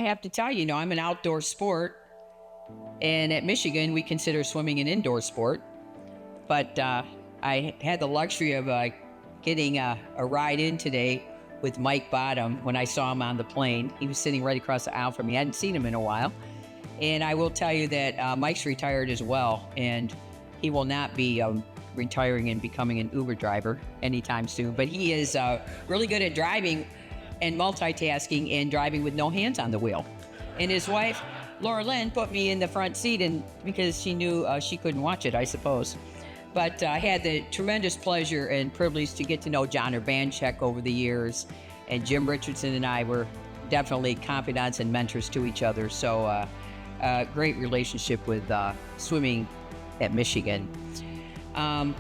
have to tell you, I'm an outdoor sport. And at Michigan, we consider swimming an indoor sport. But I had the luxury of getting a ride in today with Mike Bottom when I saw him on the plane. He was sitting right across the aisle from me. I hadn't seen him in a while. And I will tell you that Mike's retired as well. And he will not be retiring and becoming an Uber driver anytime soon. But he is really good at driving and multitasking and driving with no hands on the wheel. And his wife, Laura Lynn, put me in the front seat because she knew she couldn't watch it, I suppose. But I had the tremendous pleasure and privilege to get to know John Urbanchek over the years. And Jim Richardson and I were definitely confidants and mentors to each other. So great relationship with swimming at Michigan. I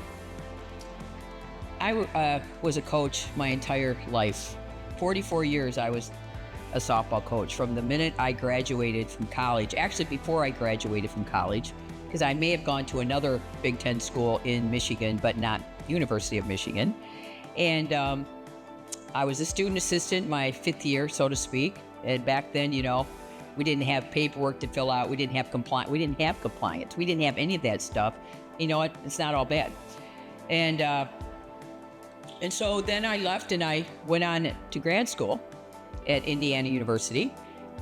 was a coach my entire life. 44 years I was a softball coach from the minute I graduated from college. Actually, before I graduated from college, because I may have gone to another Big Ten school in Michigan, but not University of Michigan. And I was a student assistant my 5th year, so to speak. And back then, we didn't have paperwork to fill out. We didn't have compliance. We didn't have any of that stuff. You know what? It's not all bad. And so then I left and I went on to grad school at Indiana University,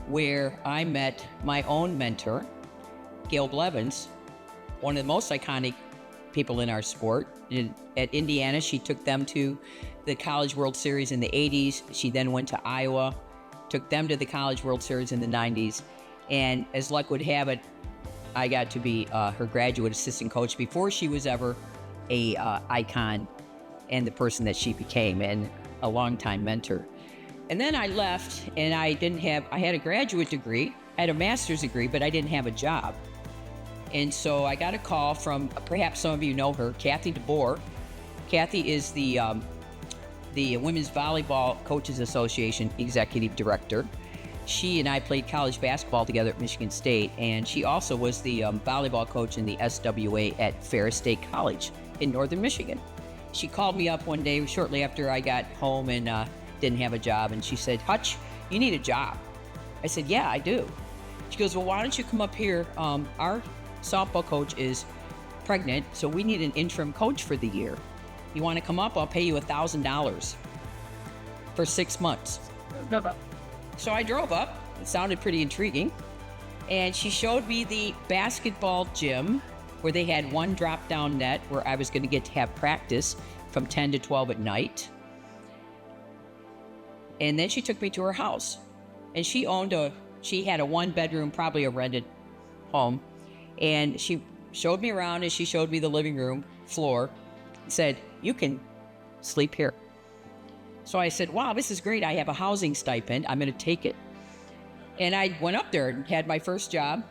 where I met my own mentor, Gail Blevins, one of the most iconic people in our sport. At Indiana, she took them to the College World Series in the 80s. She then went to Iowa, took them to the College World Series in the 90s. And as luck would have it, I got to be her graduate assistant coach before she was ever a icon and the person that she became, and a longtime mentor. And then I left, and I had a graduate degree, I had a master's degree, but I didn't have a job. And so I got a call from, perhaps some of you know her, Kathy DeBoer. Kathy is the Women's Volleyball Coaches Association Executive Director. She and I played college basketball together at Michigan State, and she also was the volleyball coach in the SWA at Ferris State College in Northern Michigan. She called me up one day shortly after I got home and didn't have a job, and she said, "Hutch, you need a job." I said, "Yeah, I do." She goes, "Well, why don't you come up here? Our softball coach is pregnant, so we need an interim coach for the year. You want to come up? I'll pay you $1,000 for 6 months." So I drove up. It sounded pretty intriguing. And she showed me the basketball gym where they had one drop-down net where I was going to get to have practice from 10 to 12 at night. And then she took me to her house. And she had a one-bedroom, probably a rented home. And she showed me around, and she showed me the living room floor and said, "You can sleep here." So I said, "Wow, this is great. I have a housing stipend. I'm going to take it." And I went up there and had my first job.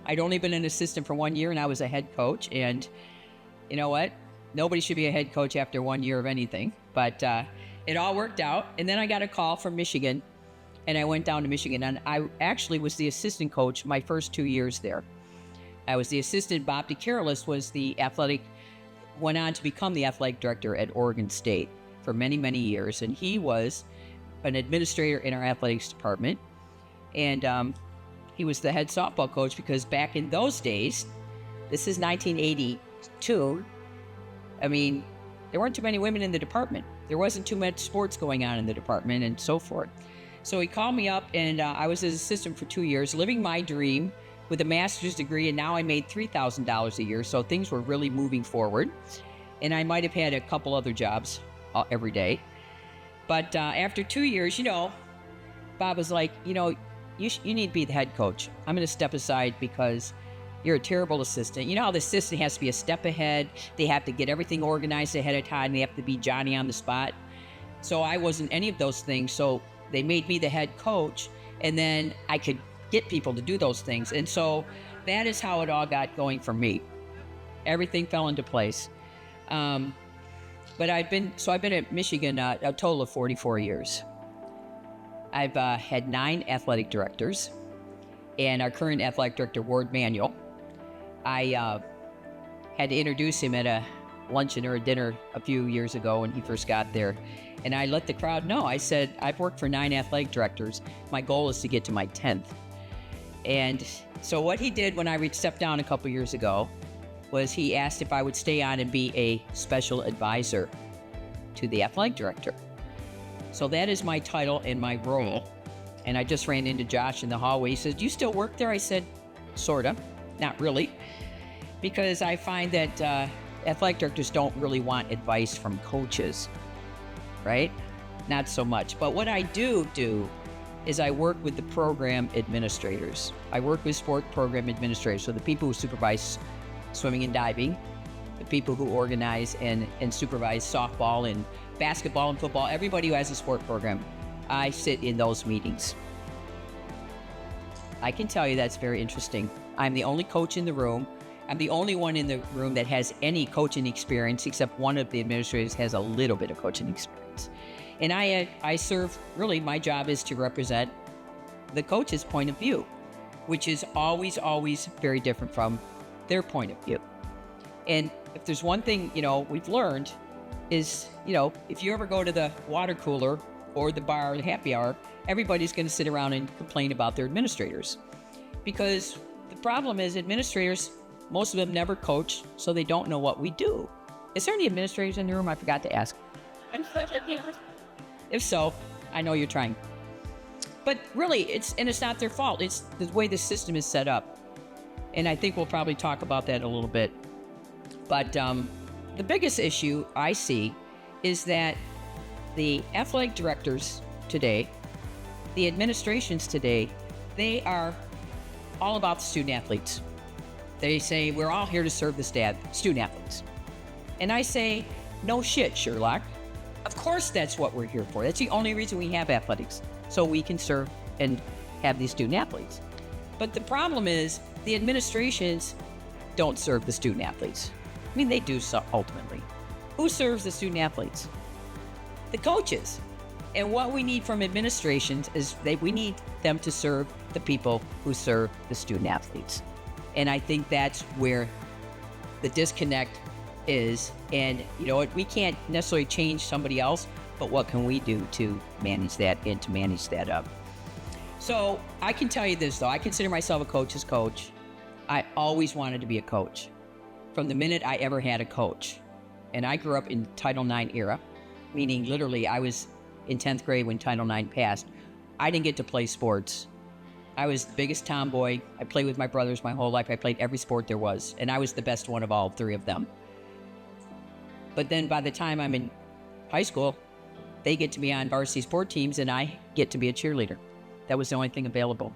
I'd only been an assistant for 1 year, and I was a head coach. And you know what? Nobody should be a head coach after 1 year of anything. But it all worked out. And then I got a call from Michigan, and I went down to Michigan. And I actually was the assistant coach my first 2 years there. I was the assistant. Bob DeCarolis went on to become the athletic director at Oregon State for many, many years. And he was an administrator in our athletics department. And he was the head softball coach because back in those days, this is 1982, I mean, there weren't too many women in the department. There wasn't too much sports going on in the department and so forth. So he called me up, and I was his assistant for 2 years, living my dream with a master's degree, and now I made $3,000 a year, so things were really moving forward. And I might have had a couple other jobs every day. But after 2 years, Bob was like, you need to be the head coach. I'm going to step aside because you're a terrible assistant. You know how the assistant has to be a step ahead. They have to get everything organized ahead of time. They have to be Johnny on the spot. So I wasn't any of those things. So they made me the head coach, and then I could get people to do those things. And so that is how it all got going for me. Everything fell into place. But I've been at Michigan a total of 44 years. I've had 9 athletic directors, and our current athletic director, Ward Manuel, I had to introduce him at luncheon or a dinner a few years ago when he first got there. And I let the crowd know. I said, I've worked for 9 athletic directors. My goal is to get to my 10th. And so what he did when I stepped down a couple years ago was he asked if I would stay on and be a special advisor to the athletic director. So that is my title and my role. And I just ran into Josh in the hallway. He said, "Do you still work there?" I said, "Sorta, not really." Because I find that athletic directors don't really want advice from coaches, right? Not so much. But what I do is I work with the program administrators. I work with sport program administrators, so the people who supervise swimming and diving, the people who organize and supervise softball and basketball and football, everybody who has a sport program. I sit in those meetings. I can tell you that's very interesting. I'm the only coach in the room. I'm the only one in the room that has any coaching experience, except one of the administrators has a little bit of coaching experience. And I serve, really, my job is to represent the coach's point of view, which is always, always very different from their point of view. And if there's one thing, we've learned is, if you ever go to the water cooler or the bar or the happy hour, everybody's going to sit around and complain about their administrators. Because the problem is administrators, most of them never coach, so they don't know what we do. Is there any administrators in the room? I forgot to ask. If so, I know you're trying. But really, it's not their fault. It's the way the system is set up. And I think we'll probably talk about that a little bit. But the biggest issue I see is that the athletic directors today, the administrations today, they are all about the student athletes. They say, we're all here to serve the student athletes. And I say, no shit, Sherlock. Of course that's what we're here for. That's the only reason we have athletics, so we can serve and have these student athletes. But the problem is the administrations don't serve the student athletes. I mean, they do so ultimately. Who serves the student athletes? The coaches. And what we need from administrations is we need them to serve the people who serve the student athletes. And I think that's where the disconnect is. And we can't necessarily change somebody else, but what can we do to manage that and to manage that up? So I can tell you this, though. I consider myself a coach's coach. I always wanted to be a coach from the minute I ever had a coach. And I grew up in Title IX era, meaning literally I was in 10th grade when Title IX passed. I didn't get to play sports. I was the biggest tomboy. I played with my brothers my whole life. I played every sport there was, and I was the best one of all 3 of them. But then by the time I'm in high school, they get to be on varsity sport teams, and I get to be a cheerleader. That was the only thing available.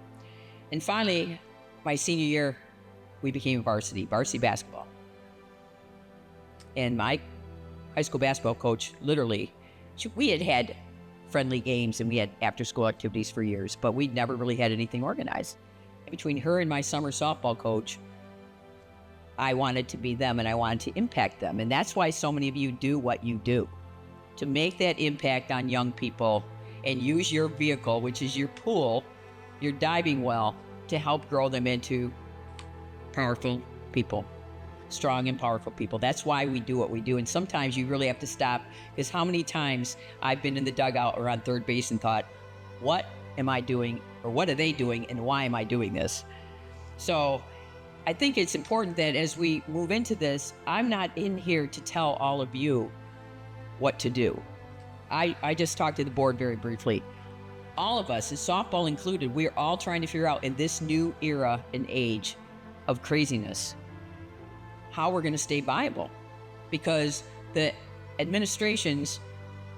And finally, my senior year, we became varsity basketball. And my high school basketball coach, literally, we had friendly games and we had after-school activities for years, but we never really had anything organized. And between her and my summer softball coach, I wanted to be them and I wanted to impact them. And that's why so many of you do what you do, to make that impact on young people and use your vehicle, which is your pool, your diving well, to help grow them into powerful people, strong and powerful people. That's why we do what we do. And sometimes you really have to stop, because how many times I've been in the dugout or on third base and thought, what am I doing, or what are they doing, and why am I doing this? So I think it's important that as we move into this, I'm not in here to tell all of you what to do. I just talked to the board very briefly. All of us, and softball included, we're all trying to figure out in this new era and age of craziness how we're going to stay viable, because the administrations,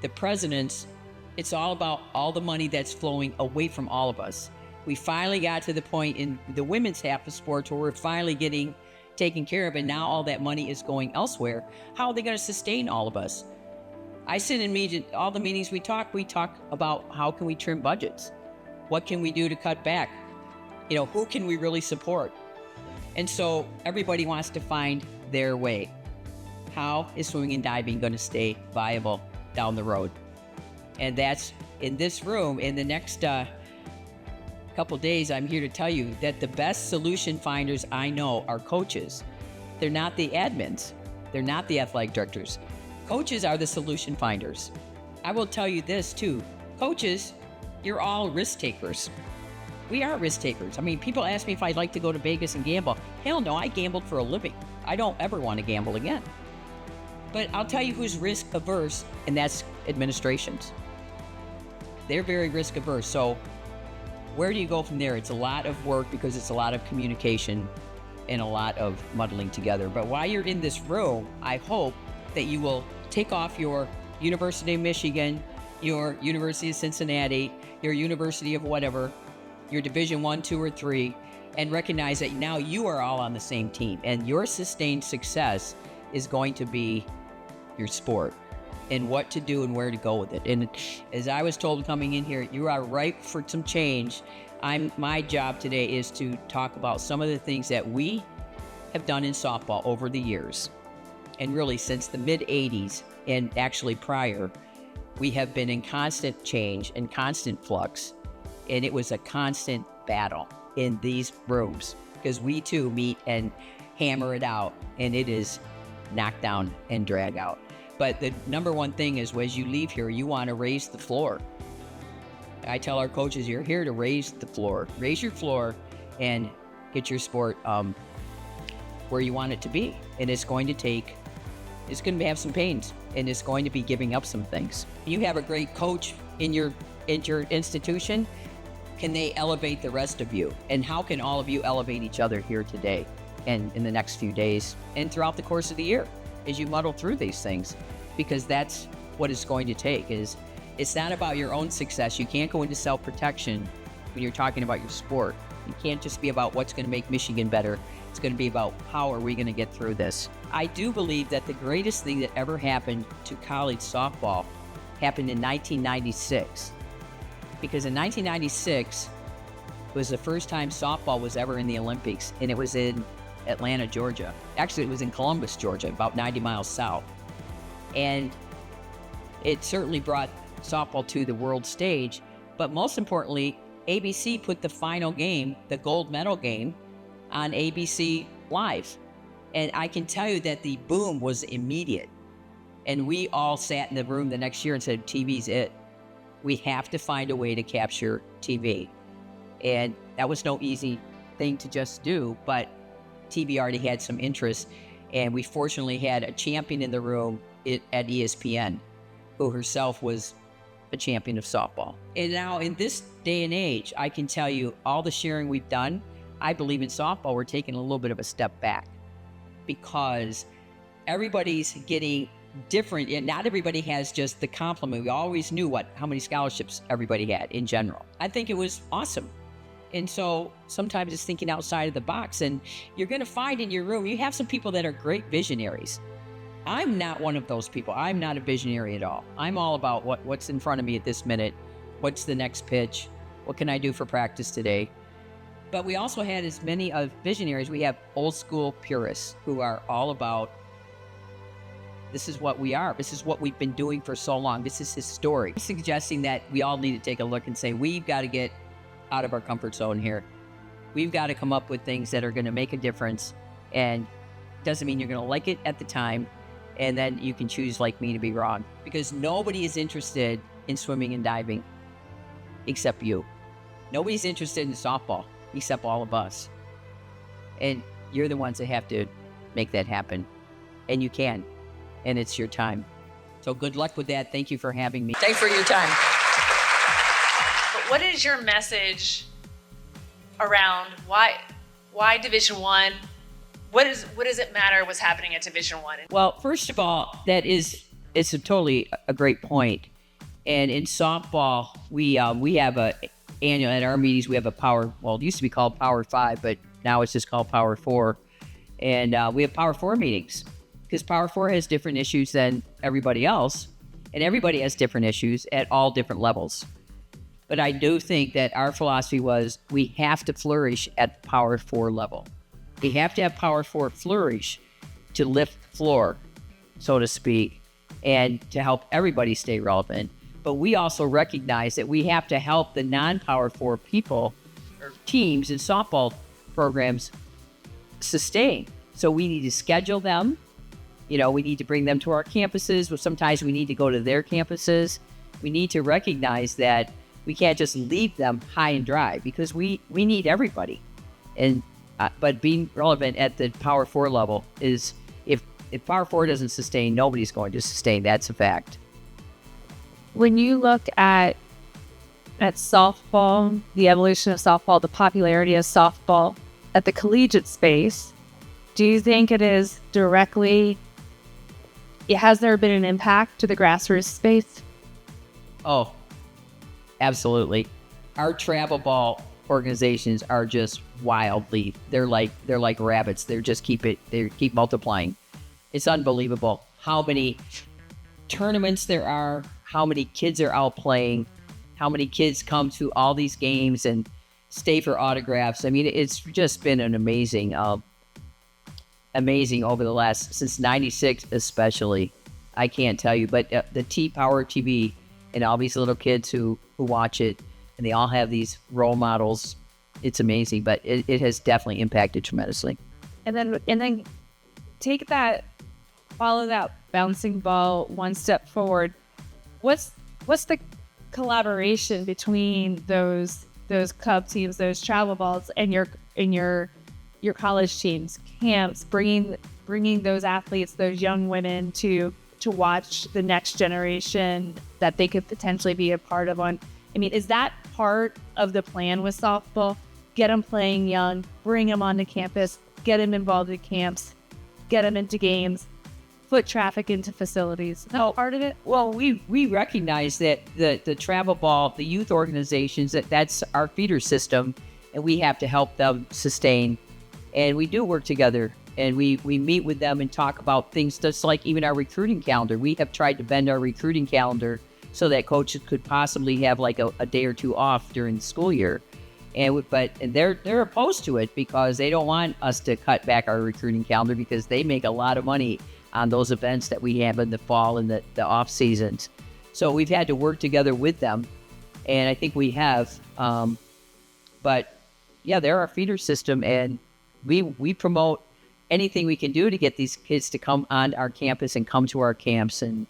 the presidents, it's all about all the money that's flowing away from all of us. We finally got to the point in the women's half of sports where we're finally getting taken care of, and now all that money is going elsewhere. How are they going to sustain all of us? I sit in all the meetings we talk about how can we trim budgets? What can we do to cut back? Who can we really support? And so everybody wants to find their way. How is swimming and diving going to stay viable down the road? And that's in this room. In the next couple days, I'm here to tell you that the best solution finders I know are coaches. They're not the admins. They're not the athletic directors. Coaches are the solution finders. I will tell you this too. Coaches, you're all risk takers. We are risk takers. I mean, people ask me if I'd like to go to Vegas and gamble. Hell no, I gambled for a living. I don't ever want to gamble again. But I'll tell you who's risk averse, and that's administrations. They're very risk averse. So where do you go from there? It's a lot of work because it's a lot of communication and a lot of muddling together. But while you're in this room, I hope that you will take off your University of Michigan, your University of Cincinnati, your University of whatever, your Division 1, 2, or 3, and recognize that now you are all on the same team, and your sustained success is going to be your sport and what to do and where to go with it. And as I was told coming in here, you are ripe for some change. My job today is to talk about some of the things that we have done in softball over the years. And really since the mid-'80s, and actually prior, we have been in constant change and constant flux. And it was a constant battle in these rooms because we too meet and hammer it out, and it is knock down and drag out. But the number one thing is, as you leave here, you want to raise the floor. I tell our coaches, you're here to raise the floor. Raise your floor and get your sport where you want it to be. And it's going to have some pains, and it's going to be giving up some things. You have a great coach in your institution. Can they elevate the rest of you? And how can all of you elevate each other here today and in the next few days and throughout the course of the year as you muddle through these things? Because that's what it's going to take. It's not about your own success. You can't go into self-protection when you're talking about your sport. You can't just be about what's going to make Michigan better. It's going to be about how are we going to get through this. I do believe that the greatest thing that ever happened to college softball happened in 1996. Because in 1996 was the first time softball was ever in the Olympics, and it was in Atlanta, Georgia. Actually, it was in Columbus, Georgia, about 90 miles south. And it certainly brought softball to the world stage, but most importantly, ABC put the final game, the gold medal game, on ABC Live. And I can tell you that the boom was immediate. And we all sat in the room the next year and said, TV's it. We have to find a way to capture TV. And that was no easy thing to just do, but TV already had some interest. And we fortunately had a champion in the room at ESPN, who herself was a champion of softball. And now in this day and age, I can tell you all the sharing we've done, I believe in softball, we're taking a little bit of a step back because everybody's getting different, and not everybody has just the complement. We always knew how many scholarships everybody had in general. I think it was awesome. And so sometimes it's thinking outside of the box, and you're going to find in your room, you have some people that are great visionaries. I'm not one of those people. I'm not a visionary at all. I'm all about what's in front of me at this minute. What's the next pitch? What can I do for practice today? But we also had as many of visionaries. We have old school purists who are all about, this is what we are. This is what we've been doing for so long. This is historic. I'm suggesting that we all need to take a look and say, we've got to get out of our comfort zone here. We've got to come up with things that are going to make a difference. And doesn't mean you're going to like it at the time. And then you can choose, like me, to be wrong. Because nobody is interested in swimming and diving except you. Nobody's interested in softball except all of us. And you're the ones that have to make that happen. And you can. And it's your time. So good luck with that. Thank you for having me. Thanks for your time. But what is your message around why Division I? What does it matter what's happening at Division I? Well, first of all, it's totally a great point. And in softball, we have at our meetings, we have it used to be called Power 5, but now it's just called Power 4. And we have Power 4 meetings because Power 4 has different issues than everybody else. And everybody has different issues at all different levels. But I do think that our philosophy was we have to flourish at the Power 4 level. We have to have Power 4 flourish to lift the floor, so to speak, and to help everybody stay relevant. But we also recognize that we have to help the non-Power 4 people or teams and softball programs sustain. So we need to schedule them We need to bring them to our campuses, but sometimes we need to go to their campuses. We need to recognize that we can't just leave them high and dry because we need everybody. And but being relevant at the Power 4 level is, if Power 4 doesn't sustain, nobody's going to sustain. That's a fact. When you look at softball, the evolution of softball, the popularity of softball at the collegiate space, do you think has there been an impact to the grassroots space? Oh, absolutely. Our travel ball organizations are just wildly, they're like rabbits. They keep multiplying. It's unbelievable how many tournaments there are, how many kids are out playing, how many kids come to all these games and stay for autographs. I mean, it's just been an amazing over the since 96 especially. I can't tell you, but the Power TV and all these little kids who watch it, and they all have these role models. It's amazing, but it has definitely impacted tremendously. And then follow that bouncing ball one step forward. What's the collaboration between those club teams, those travel balls, and your college teams, camps, bringing those athletes, those young women to watch the next generation that they could potentially be a part of is that part of the plan with softball? Get them playing young, bring them onto campus, get them involved in camps, get them into games, foot traffic into facilities. Is that part of it? Well, we recognize that the travel ball, the youth organizations, that's our feeder system, and we have to help them sustain. And we do work together, and we meet with them and talk about things, just like even our recruiting calendar. We have tried to bend our recruiting calendar so that coaches could possibly have like a day or two off during the school year. And they're opposed to it because they don't want us to cut back our recruiting calendar, because they make a lot of money on those events that we have in the fall and the off seasons. So we've had to work together with them, and I think we have. But yeah, they're our feeder system, and we promote anything we can do to get these kids to come on our campus and come to our camps, and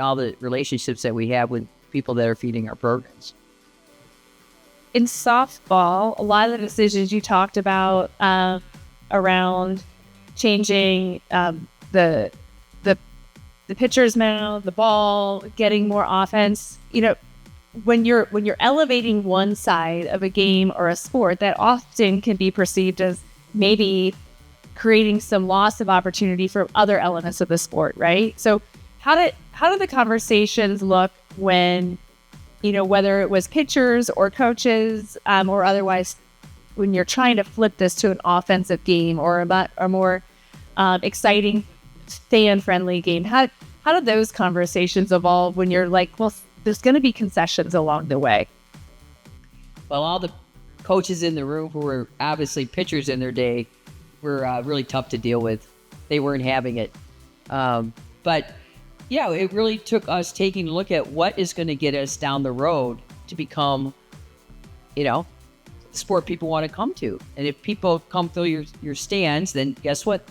all the relationships that we have with people that are feeding our programs. In softball, a lot of the decisions you talked about around changing the pitcher's mound, the ball, getting more offense, when you're elevating one side of a game or a sport, that often can be perceived as maybe creating some loss of opportunity for other elements of the sport, right? So how did the conversations look when, whether it was pitchers or coaches or otherwise, when you're trying to flip this to an offensive game or a more exciting, fan-friendly game? How did those conversations evolve when you're like, well, there's going to be concessions along the way? Well, all the coaches in the room who were obviously pitchers in their day were really tough to deal with. They weren't having it. But yeah, it really took us taking a look at what is going to get us down the road to become, the sport people want to come to. And if people come through your stands, then guess what?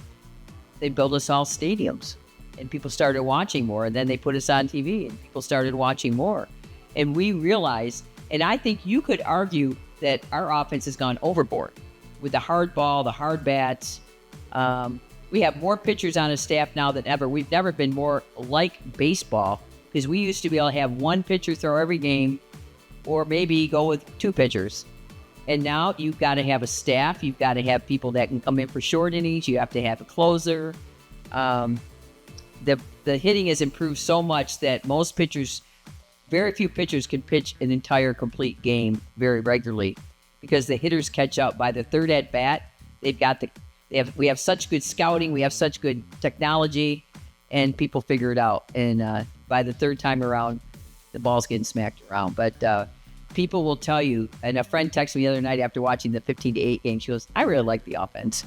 They build us all stadiums, and people started watching more, and then they put us on TV and people started watching more. And we realized, and I think you could argue that our offense has gone overboard with the hard ball, the hard bats. We have more pitchers on a staff now than ever. We've never been more like baseball, because we used to be able to have one pitcher throw every game, or maybe go with two pitchers. And now you've got to have a staff. You've got to have people that can come in for short innings. You have to have a closer. The hitting has improved so much that very few pitchers can pitch an entire complete game very regularly, because the hitters catch up by the third at bat. We have such good scouting. We have such good technology, and people figure it out. And by the third time around, the ball's getting smacked around. But people will tell you, and a friend texted me the other night after watching the 15-8 game. She goes, "I really like the offense."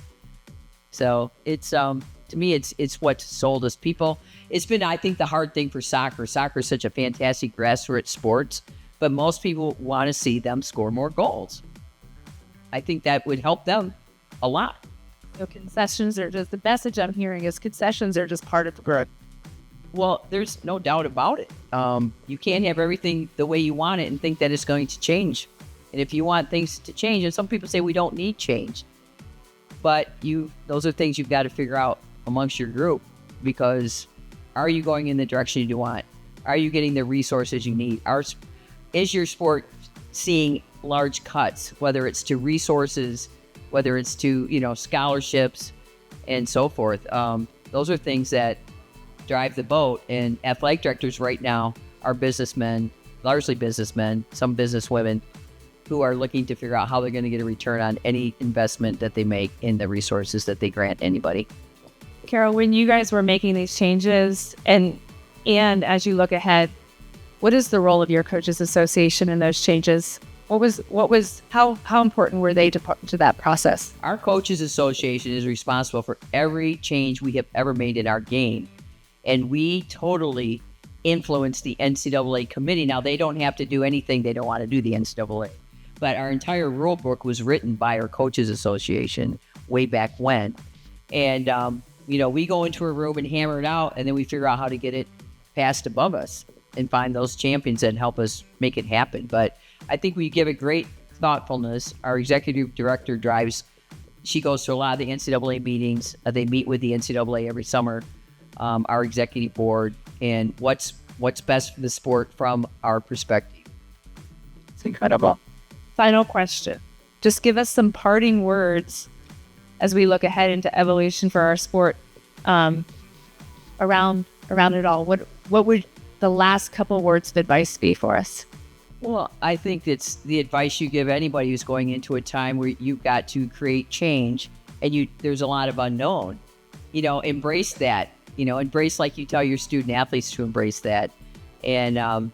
So it's to me, it's what sold us. People. It's been, I think, the hard thing for soccer. Soccer is such a fantastic grassroots sport, but most people want to see them score more goals. I think that would help them a lot. concessions are just, the message I'm hearing is concessions are just part of the growth. Well, there's no doubt about it. You can't have everything the way you want it and think that it's going to change. And if you want things to change, and some people say we don't need change, but those are things you've got to figure out amongst your group, because are you going in the direction you want? Are you getting the resources you need? Is your sport seeing large cuts, whether it's to resources, whether it's to, scholarships and so forth? Those are things that drive the boat. And athletic directors right now are businessmen, largely businessmen, some businesswomen, who are looking to figure out how they're going to get a return on any investment that they make in the resources that they grant anybody. Carol, when you guys were making these changes and as you look ahead, what is the role of your coaches association in those changes? How important were they to that process? Our coaches association is responsible for every change we have ever made in our game. And we totally influence the NCAA committee. Now, they don't have to do anything they don't want to do, the NCAA. But our entire rule book was written by our coaches association way back when. And, we go into a room and hammer it out, and then we figure out how to get it passed above us and find those champions that help us make it happen. But I think we give it great thoughtfulness. Our executive director she goes to a lot of the NCAA meetings. They meet with the NCAA every summer, our executive board, and what's best for the sport from our perspective. It's incredible. Final question. Just give us some parting words as we look ahead into evolution for our sport, around it all. What would the last couple words of advice be for us? Well, I think it's the advice you give anybody who's going into a time where you've got to create change and there's a lot of unknown. Embrace that. Embrace, like you tell your student athletes to embrace that. And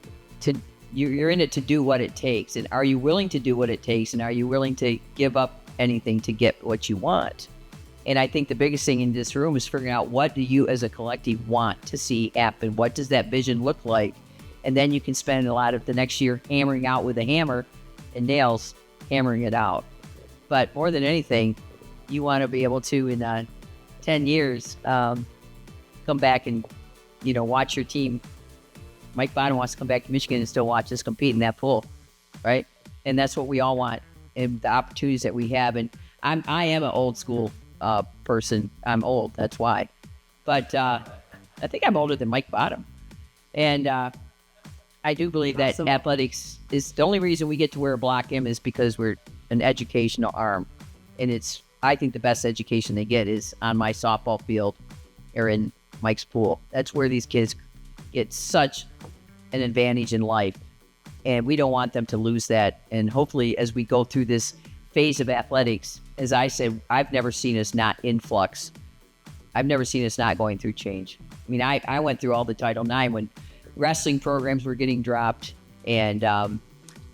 you're in it to do what it takes. And are you willing to do what it takes? And are you willing to give up anything to get what you want? And I think the biggest thing in this room is figuring out, what do you as a collective want to see happen? What does that vision look like? And then you can spend a lot of the next year hammering out with a hammer and nails, hammering it out. But more than anything, you want to be able to, in 10 years, come back and, watch your team. Mike Bottom wants to come back to Michigan and still watch us compete in that pool, right? And that's what we all want, and the opportunities that we have. And I am an old school person. I'm old, that's why. But I think I'm older than Mike Bottom. And I do believe that athletics is the only reason we get to wear a block M is because we're an educational arm. And I think the best education they get is on my softball field or in Mike's pool. That's where these kids get such an advantage in life, and we don't want them to lose that. And hopefully, as we go through this phase of athletics, as I said, I've never seen us not in flux. I've never seen us not going through change. I mean, I went through all the Title IX when wrestling programs were getting dropped, and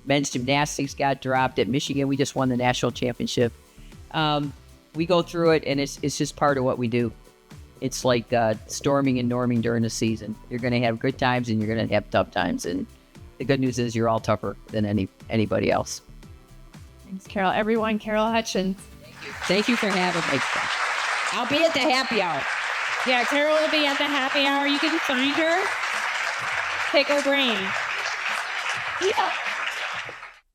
men's gymnastics got dropped. At Michigan, we just won the national championship. We go through it, and it's just part of what we do. It's like storming and norming during the season. You're going to have good times and you're going to have tough times. And the good news is you're all tougher than anybody else. Thanks, Carol. Everyone, Carol Hutchins. Thank you for having me. I'll be at the happy hour. Yeah, Carol will be at the happy hour. You can find her. Pick her brain. Yeah.